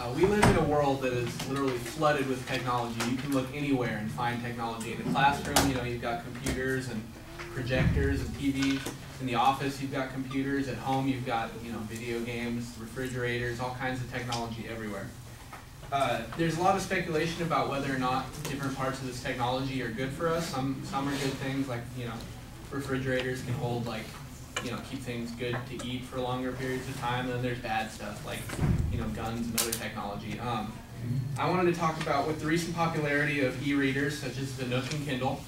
We live in a world that is literally flooded with technology. You can look anywhere and find technology. In the classroom, you've got computers and projectors and TVs. In the office, you've got computers. At home, you've got video games, refrigerators, all kinds of technology everywhere. There's a lot of speculation about whether or not different parts of this technology are good for us. Some are good things, like refrigerators can hold keep things good to eat for longer periods of time. And then there's bad stuff like guns and other technology. I wanted to talk about, with the recent popularity of e-readers such as the Nook and Kindle,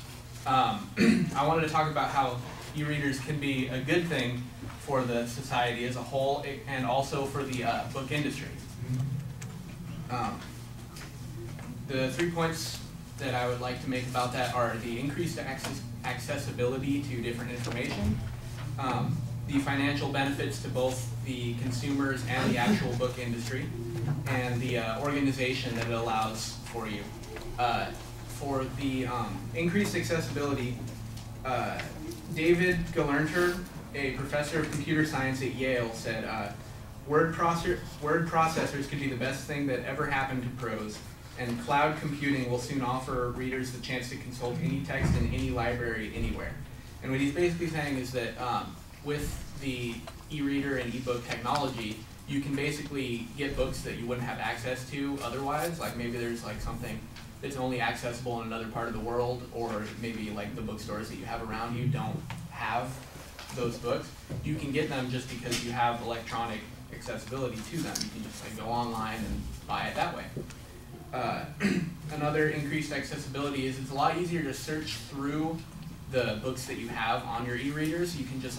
I wanted to talk about how e-readers can be a good thing for the society as a whole and also for the book industry. The 3 points that I would like to make about that are the increased accessibility to different information, the financial benefits to both the consumers and the actual book industry, and the organization that it allows for you. For the increased accessibility, David Galernter, a professor of computer science at Yale, said, word processors could be the best thing that ever happened to prose, and cloud computing will soon offer readers the chance to consult any text in any library anywhere. And what he's basically saying is that with the e-reader and e-book technology, you can basically get books that you wouldn't have access to otherwise. Like maybe there's something that's only accessible in another part of the world, or maybe the bookstores that you have around you don't have those books. You can get them just because you have electronic accessibility to them. You can just go online and buy it that way. Another increased accessibility is it's a lot easier to search through the books that you have on your e-readers. You can just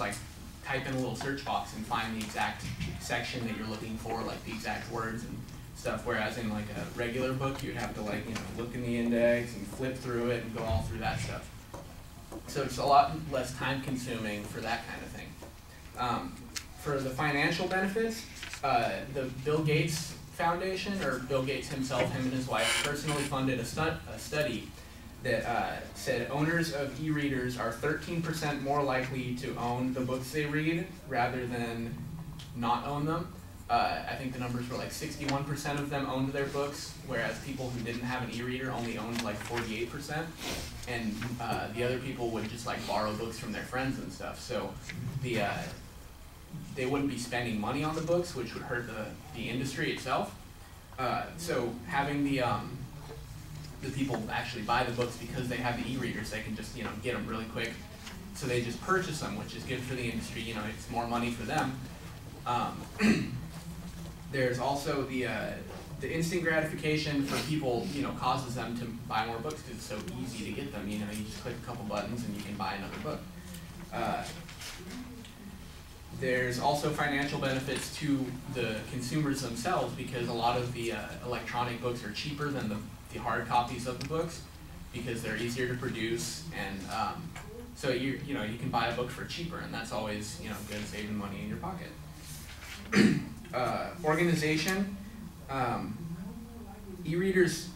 type in a little search box and find the exact section that you're looking for, the exact words and stuff. Whereas in a regular book, you'd have to look in the index and flip through it and go all through that stuff. So it's a lot less time consuming for that kind of thing. For the financial benefits, the Bill Gates Foundation, or Bill Gates himself, him and his wife, personally funded a study that said owners of e-readers are 13% more likely to own the books they read rather than not own them. I think the numbers were 61% of them owned their books, whereas people who didn't have an e-reader only owned 48%. And the other people would just borrow books from their friends and stuff. So they wouldn't be spending money on the books, which would hurt the industry itself. So having the people actually buy the books because they have the e-readers, they can just get them really quick. So they just purchase them, which is good for the industry. It's more money for them. There's also the instant gratification for people. Causes them to buy more books because it's so easy to get them. You just click a couple buttons and you can buy another book. There's also financial benefits to the consumers themselves because a lot of the electronic books are cheaper than the hard copies of the books because they're easier to produce, and so you can buy a book for cheaper, and that's always good, saving money in your pocket. Organization. E-readers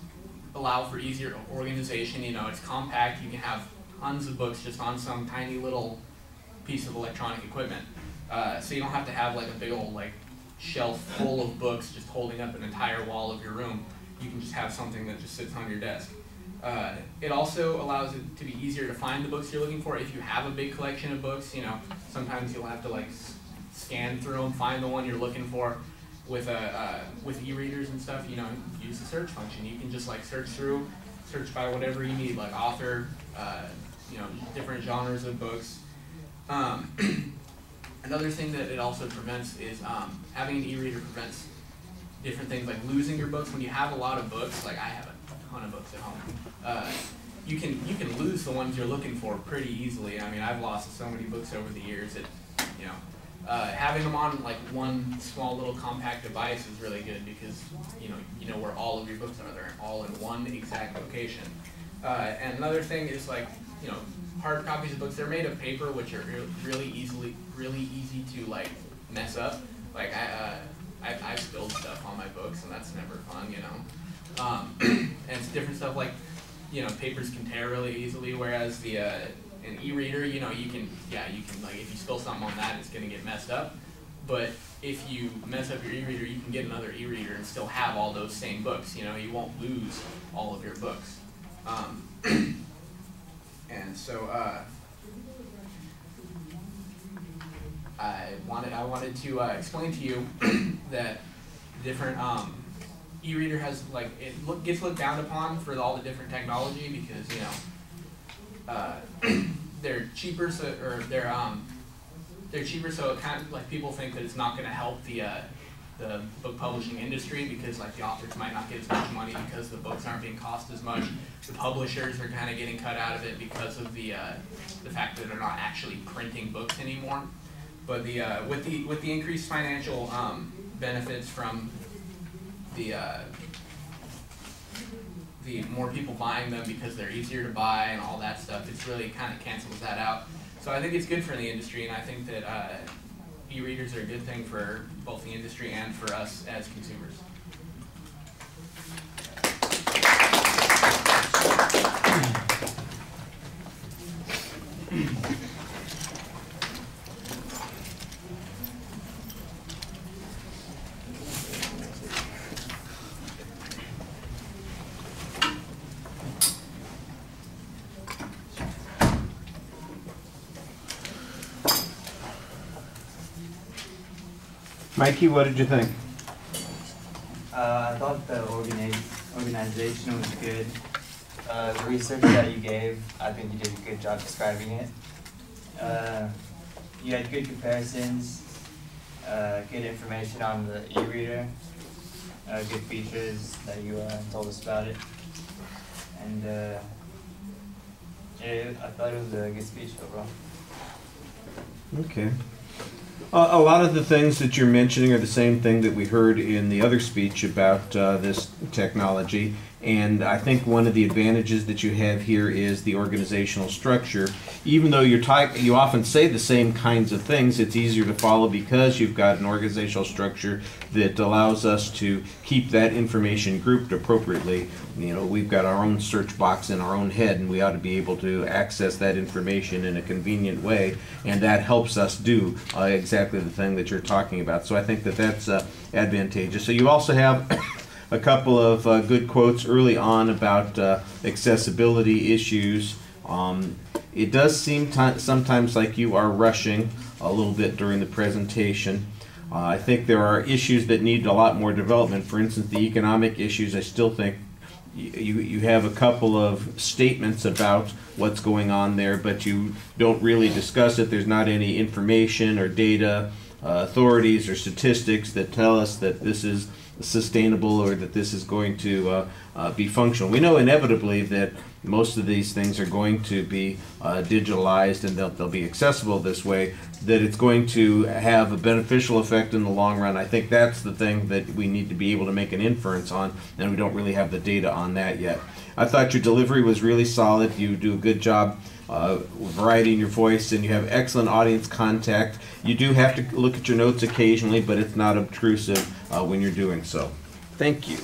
allow for easier organization. It's compact. You can have tons of books just on some tiny little piece of electronic equipment. So you don't have to have a big old shelf full of books just holding up an entire wall of your room. You can just have something that just sits on your desk. It also allows it to be easier to find the books you're looking for. If you have a big collection of books, sometimes you'll have to scan through them, find the one you're looking for. With e-readers and stuff, use the search function. You can just search by whatever you need, author, different genres of books. Another thing that it also prevents is having an e-reader prevents different things like losing your books. When you have a lot of books, I have a ton of books at home, you can lose the ones you're looking for pretty easily. I mean, I've lost so many books over the years that having them on one small little compact device is really good because you know where all of your books are. They're all in one exact location. And another thing is hard copies of books. They're made of paper, which are really easy to mess up. I've spilled stuff on my books, and that's never fun, and it's different stuff papers can tear really easily, whereas an e-reader, you can if you spill something on that, it's gonna get messed up. But if you mess up your e-reader, you can get another e-reader and still have all those same books. You know, you won't lose all of your books. And so I wanted to explain to you that different e-reader has, like, gets looked down upon for all the different technology because, you know, they're cheaper, so it kind of, like, people think that it's not going to help the book publishing industry because, like, the authors might not get as much money because the books aren't being cost as much. The publishers are kind of getting cut out of it because of the fact that they're not actually printing books anymore. But with the increased financial benefits from the more people buying them because they're easier to buy and all that stuff, it's really kind of cancels that out. So I think it's good for the industry, and I think that e-readers are a good thing for both the industry and for us as consumers. Mikey, what did you think? I thought the organization was good. The research that you gave, I think you did a good job describing it. You had good comparisons, good information on the e-reader, good features that you told us about it. And I thought it was a good speech overall. Okay. A lot of the things that you're mentioning are the same thing that we heard in the other speech about this technology. And I think one of the advantages that you have here is the organizational structure. Even though you often say the same kinds of things, it's easier to follow because you've got an organizational structure that allows us to keep that information grouped appropriately. You know, we've got our own search box in our own head, and we ought to be able to access that information in a convenient way, and that helps us do exactly the thing that you're talking about. So I think that that's advantageous. So you also have a couple of good quotes early on about accessibility issues. It does seem sometimes like you are rushing a little bit during the presentation. I think there are issues that need a lot more development. For instance, the economic issues, I still think you have a couple of statements about what's going on there, but you don't really discuss it. There's not any information or data, authorities or statistics that tell us that this is sustainable or that this is going to be functional. We know inevitably that most of these things are going to be digitalized and they'll be accessible this way, that it's going to have a beneficial effect in the long run. I think that's the thing that we need to be able to make an inference on, and we don't really have the data on that yet. I thought your delivery was really solid. You do a good job variety in your voice, and you have excellent audience contact. You do have to look at your notes occasionally, but it's not obtrusive when you're doing so. Thank you.